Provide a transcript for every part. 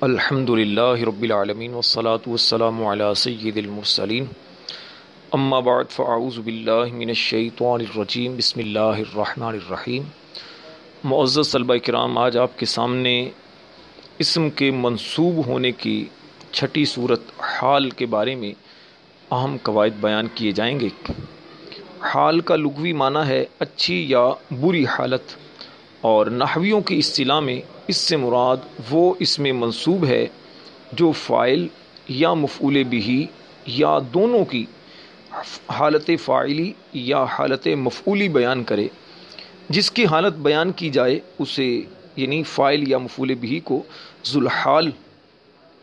الحمد للہ رب العالمین والصلاة والسلام علی سید المرسلین اما بعد فاعوذ باللہ من الشیطان الرجیم بسم اللہ الرحمن الرحیم۔ معزز طلبہ کرام، آج آپ کے سامنے اسم کے منصوب ہونے کی چھٹی صورت حال کے بارے میں اہم قواعد بیان کیے جائیں گے۔ حال کا لغوی معنی ہے اچھی یا بری حالت، اور نحویوں کی اصطلاح میں اس سے مراد وہ اسم منصوب ہے جو فاعل یا مفعول بہ یا دونوں کی حالت فاعلی یا حالت مفعولی بیان کرے۔ جس کی حالت بیان کی جائے اسے یعنی فاعل یا مفعول بہ کو ذوالحال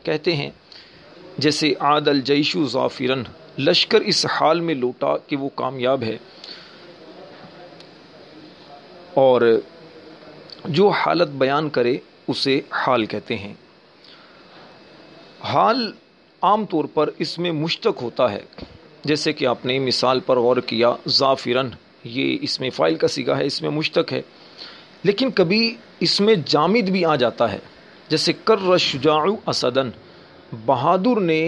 کہتے ہیں۔ جیسے عاد الجیش ظافرا، لشکر اس حال میں لوٹا کہ وہ کامیاب ہے۔ اور جو حالت بیان کرے اسے حال کہتے ہیں۔ حال عام طور پر اس میں مشتق ہوتا ہے، جیسے کہ آپ نے مثال پر غور کیا، ظافرن یہ اس میں فاعل کا صیغہ ہے، اس میں مشتق ہے۔ لیکن کبھی اس میں جامد بھی آ جاتا ہے، جیسے کر شجاع اسدن، بہادر نے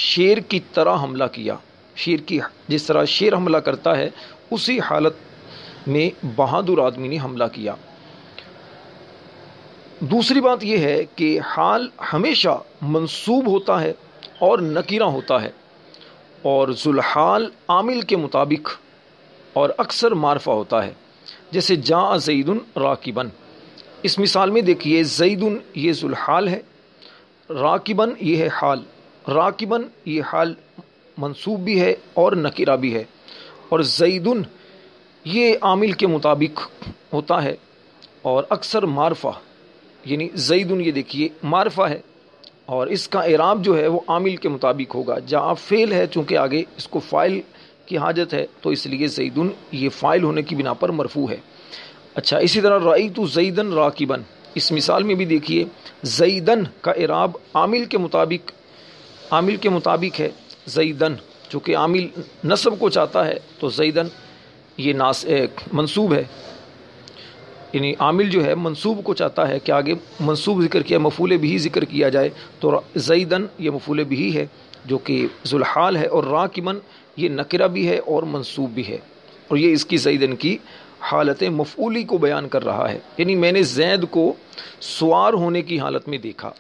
شیر کی طرح حملہ کیا۔ شیر کی جس طرح شیر حملہ کرتا ہے اسی حالت میں بہادر آدمی نے حملہ کیا۔ دوسری بات یہ ہے کہ حال ہمیشہ منصوب ہوتا ہے اور نکیرہ ہوتا ہے، اور ذوالحال عامل کے مطابق اور اکثر معرفہ ہوتا ہے۔ جیسے جاء زید راکبا، اس مثال میں دیکھیے زید یہ ذوالحال ہے، راکبا یہ ہے حال۔ راکبا یہ حال منصوب بھی ہے اور نکیرہ بھی ہے، اور زید یہ عامل کے مطابق ہوتا ہے اور اکثر معرفہ، یعنی زید یہ دیکھیے معرفہ ہے اور اس کا اعراب جو ہے وہ عامل کے مطابق ہوگا۔ جہاں فعل ہے، چونکہ آگے اس کو فاعل کی حاجت ہے تو اس لیے زید یہ فاعل ہونے کی بنا پر مرفوع ہے۔ اچھا، اسی طرح رأیت زیدا راکبا، اس مثال میں بھی دیکھیے زیدن کا اعراب عامل کے مطابق ہے۔ زیدن چونکہ عامل نصب کو چاہتا ہے تو زیدن یہ منصوب ہے، یعنی عامل جو ہے منصوب کو چاہتا ہے کہ آگے منصوب ذکر کیا، مفعول بہ ذکر کیا جائے، تو زیدن یہ مفعول بہ ہے جو کہ ذوالحال ہے، اور راکبا یہ نکرہ بھی ہے اور منصوب بھی ہے، اور یہ اس کی زیدن کی حالت مفعولی کو بیان کر رہا ہے، یعنی میں نے زید کو سوار ہونے کی حالت میں دیکھا۔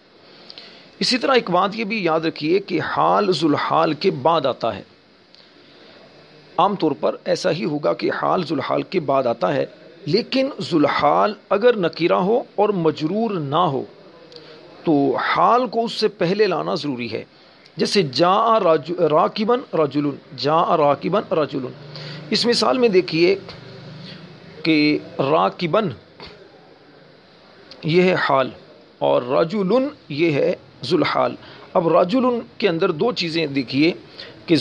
اسی طرح ایک بات یہ بھی یاد رکھیے کہ حال ذوالحال کے بعد آتا ہے۔ عام طور پر ایسا ہی ہوگا کہ حال ذوالحال کے بعد آتا ہے، لیکن ذوالحال اگر نکیرہ ہو اور مجرور نہ ہو تو حال کو اس سے پہلے لانا ضروری ہے۔ جیسے جاء راکبا رجل، جاء راکبا رجل، اس مثال میں دیکھیے کہ راکبا یہ ہے حال اور رجل یہ ہے ذوالحال۔ اب رجل کے اندر دو چیزیں دیکھیے کہ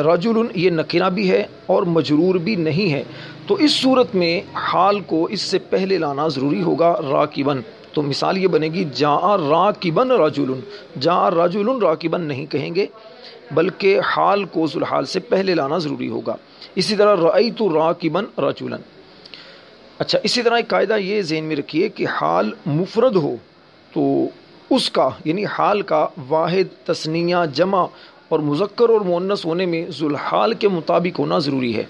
رجل یہ نکرہ بھی ہے اور مجرور بھی نہیں ہے، تو اس صورت میں حال کو اس سے پہلے لانا ضروری ہوگا راکبا۔ تو مثال یہ بنے گی جاء راکبا رجل، جاء رجل راکبا نہیں کہیں گے، بلکہ حال کو ذوالحال سے پہلے لانا ضروری ہوگا۔ اسی طرح رأیت راکبا رجلا۔ اچھا، اسی طرح ایک قاعدہ یہ ذہن میں رکھیے کہ حال مفرد ہو تو اس کا یعنی حال کا واحد، تثنیہ، جمع اور مذکر اور مؤنث ہونے میں ذوالحال کے مطابق ہونا ضروری ہے۔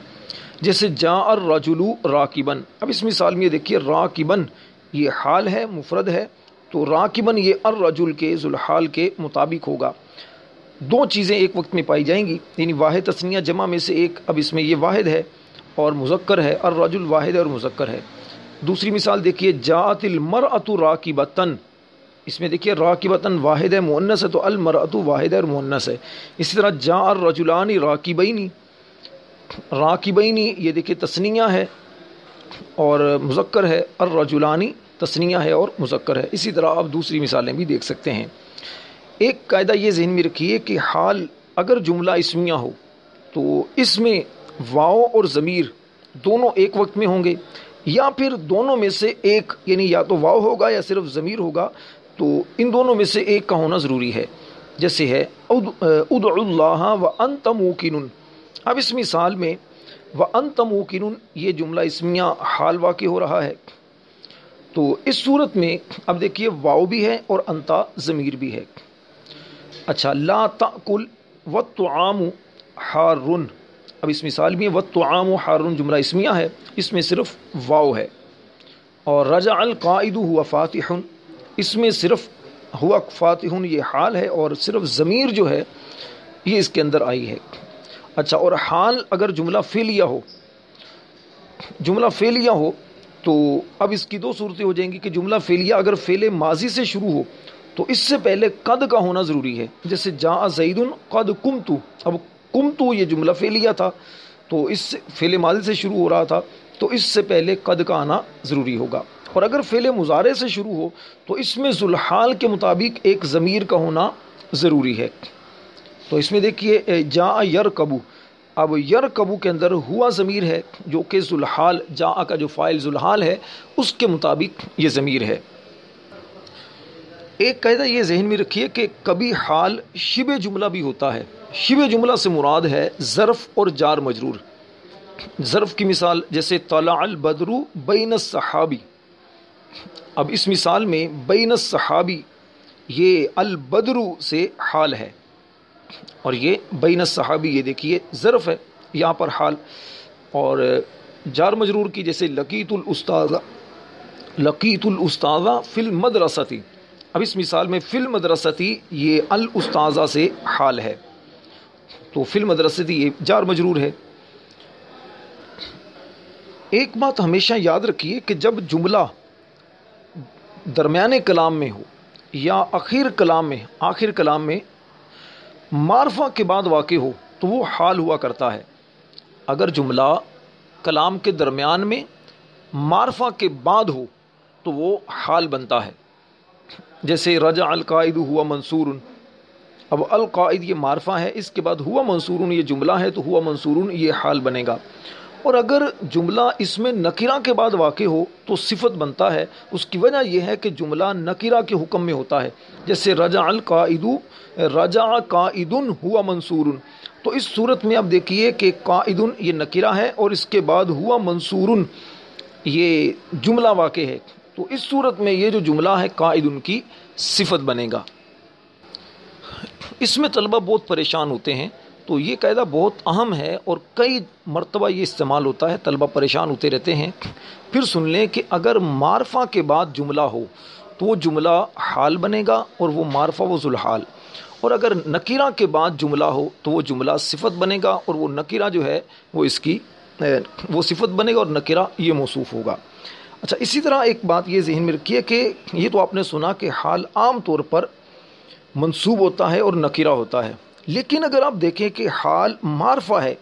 جیسے جاء الرجل راکبا، اب اس مثال میں دیکھیے راکبا یہ حال ہے، مفرد ہے، تو راکبا یہ الرجل کے ذوالحال کے مطابق ہوگا۔ دو چیزیں ایک وقت میں پائی جائیں گی، یعنی واحد تثنیہ جمع میں سے ایک، اب اس میں یہ واحد ہے اور مذکر ہے، الرجل واحد ہے اور مذکر ہے۔ دوسری مثال دیکھیے جاءت المرأۃ راکبۃ، اس میں دیکھیے راکبۃ واحد ہے، مؤنث ہے، تو المرأۃ واحد ہے اور مؤنث ہے۔ اسی طرح جاء الرجلان راکبین، راکبین یہ دیکھیے تثنیہ ہے اور مذکر ہے، الرجلان تثنیہ ہے اور مذکر ہے۔ اسی طرح آپ دوسری مثالیں بھی دیکھ سکتے ہیں۔ ایک قاعدہ یہ ذہن میں رکھیے کہ حال اگر جملہ اسمیہ ہو تو اس میں واو اور ضمیر دونوں ایک وقت میں ہوں گے، یا پھر دونوں میں سے ایک، یعنی یا تو واو ہوگا یا صرف ضمیر ہوگا، تو ان دونوں میں سے ایک کا ہونا ضروری ہے۔ جیسے ہے ادعوا اللہ وانت موقن، اب اس مثال میں وانت موقن یہ جملہ اسمیہ حال واقع ہو رہا ہے، تو اس صورت میں اب دیکھیے واو بھی ہے اور انتا ضمیر بھی ہے. اچھا لا تأکل والطعام حار. اب اس مثال میں والطعام حار جملہ اسمیہ ہے، اس میں صرف واو ہے. اور رجع القائد ہوا فاتح، اس میں صرف ہوا فاتح یہ حال ہے اور صرف ضمیر جو ہے یہ اس کے اندر آئی ہے. اچھا اور حال اگر جملہ فعلیہ ہو تو اب اس کی دو صورتیں ہو جائیں گی کہ جملہ فعلیہ اگر فعل ماضی سے شروع ہو تو اس سے پہلے قد کا ہونا ضروری ہے. جیسے جاء زید قد قمت، اب قمت یہ جملہ فعلیہ تھا تو اس سے فعل ماضی سے شروع ہو رہا تھا تو اس سے پہلے قد کا آنا ضروری ہوگا. اور اگر فعل مضارع سے شروع ہو تو اس میں ذوالحال کے مطابق ایک ضمیر کا ہونا ضروری ہے. تو اس میں دیکھیے جاء یرکبو، اب یرکبو کے اندر ہوا ضمیر ہے جو کہ ذوالحال، جاء کا جو فاعل ذوالحال ہے اس کے مطابق یہ ضمیر ہے. ایک قاعدہ یہ ذہن میں رکھیے کہ کبھی حال شبہ جملہ بھی ہوتا ہے. شبہ جملہ سے مراد ہے ظرف اور جار مجرور. ظرف کی مثال جیسے طلع البدر بین الصحابی. اب اس مثال میں بین الصحابی یہ البدر سے حال ہے اور یہ بین الصحابی یہ دیکھیے ظرف ہے یہاں پر حال. اور جار مجرور کی جیسے لقیت الاستاذہ فی المدرسۃ. اب اس مثال میں فی المدرسۃ یہ الاستاذہ سے حال ہے تو فی المدرسۃ یہ جار مجرور ہے. ایک بات ہمیشہ یاد رکھیے کہ جب جملہ درمیان کلام میں ہو یا آخر کلام میں معرفہ کے بعد واقع ہو تو وہ حال ہوا کرتا ہے. اگر جملہ کلام کے درمیان میں معرفہ کے بعد ہو تو وہ حال بنتا ہے. جیسے رجع القائد ہوا منصور. اب القائد یہ معرفہ ہے، اس کے بعد ہوا منصور یہ جملہ ہے تو ہوا منصور یہ حال بنے گا. اور اگر جملہ اس میں نکرہ کے بعد واقع ہو تو صفت بنتا ہے. اس کی وجہ یہ ہے کہ جملہ نکرہ کے حکم میں ہوتا ہے. جیسے رجع القائد رجع قائد ہوا منصور. تو اس صورت میں اب دیکھیے کہ قائد یہ نکرہ ہے اور اس کے بعد ہوا منصور یہ جملہ واقع ہے. تو اس صورت میں یہ جو جملہ ہے قائد کی صفت بنے گا. اس میں طلبہ بہت پریشان ہوتے ہیں تو یہ قاعدہ بہت اہم ہے اور کئی مرتبہ یہ استعمال ہوتا ہے، طلبہ پریشان ہوتے رہتے ہیں. پھر سن لیں کہ اگر معرفہ کے بعد جملہ ہو تو وہ جملہ حال بنے گا اور وہ معرفہ وہ ذوالحال. اور اگر نکرہ کے بعد جملہ ہو تو وہ جملہ صفت بنے گا اور وہ نکرہ جو ہے وہ اس کی وہ صفت بنے گا اور نکرہ یہ موصوف ہوگا. اچھا اسی طرح ایک بات یہ ذہن میں رکھیے کہ یہ تو آپ نے سنا کہ حال عام طور پر منصوب ہوتا ہے اور نکرہ ہوتا ہے، لیکن اگر آپ دیکھیں کہ حال معرفہ ہے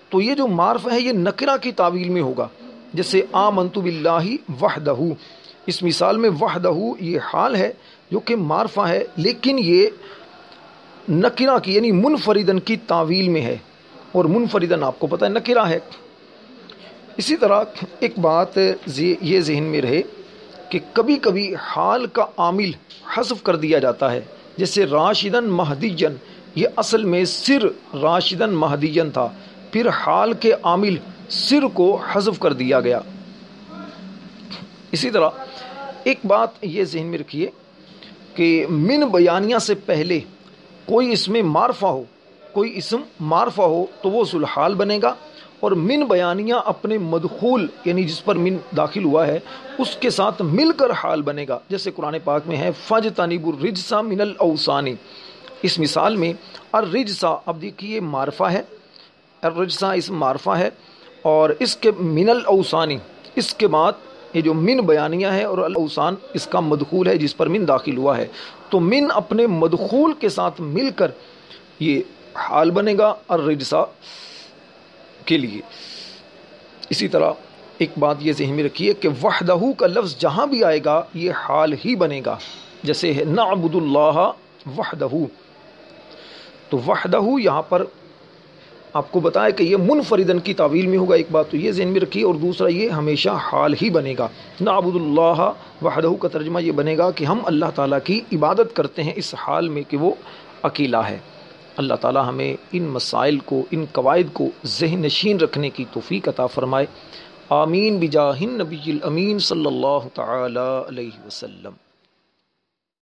تو یہ جو معرفہ ہے یہ نکرہ کی تعویل میں ہوگا. جیسے آمنت باللہ وحدہ، اس مثال میں وحدہ یہ حال ہے جو کہ معرفہ ہے لیکن یہ نکرہ کی یعنی منفردن کی تعویل میں ہے اور منفردن آپ کو پتہ ہے نکرہ ہے. اسی طرح ایک بات یہ ذہن میں رہے کہ کبھی کبھی حال کا عامل حذف کر دیا جاتا ہے. جیسے راشدن مہدیجن، یہ اصل میں سر راشدن مہدیجن تھا، پھر حال کے عامل سر کو حذف کر دیا گیا. اسی طرح ایک بات یہ ذہن میں رکھیے کہ من بیانیہ سے پہلے کوئی اسم معرفہ ہو تو وہ ذوالحال بنے گا. اور من بیانیہ اپنے مدخول یعنی جس پر من داخل ہوا ہے اس کے ساتھ مل کر حال بنے گا. جیسے قرآن پاک میں ہے فَاجْتَنِبُوا الرِّجْسَ مِنَ الْأَوْثَانِ. اس مثال میں الرجسہ اب دیکھیے معرفہ ہے، الرجسہ اس معرفہ ہے اور اس کے من الاوثان اس کے بعد یہ جو من بیانیہ ہے اور الاوثان اس کا مدخول ہے جس پر من داخل ہوا ہے. تو من اپنے مدخول کے ساتھ مل کر یہ حال بنے گا الرجسہ کے لیے. اسی طرح ایک بات یہ ذہن میں رکھیے کہ وحدہ کا لفظ جہاں بھی آئے گا یہ حال ہی بنے گا. جیسے ہے نعبد اللہ وحدہ، تو وحدہ یہاں پر آپ کو بتایا کہ یہ منفردن کی تعویل میں ہوگا. ایک بات تو یہ ذہن میں رکھیے اور دوسرا یہ ہمیشہ حال ہی بنے گا. نعبد اللہ وحدہ کا ترجمہ یہ بنے گا کہ ہم اللہ تعالیٰ کی عبادت کرتے ہیں اس حال میں کہ وہ اکیلا ہے. اللہ تعالیٰ ہمیں ان مسائل کو ان قواعد کو ذہن نشین رکھنے کی توفیق عطا فرمائے. آمین بجاہ النبی الامین صلی اللہ تعالی علیہ وسلم۔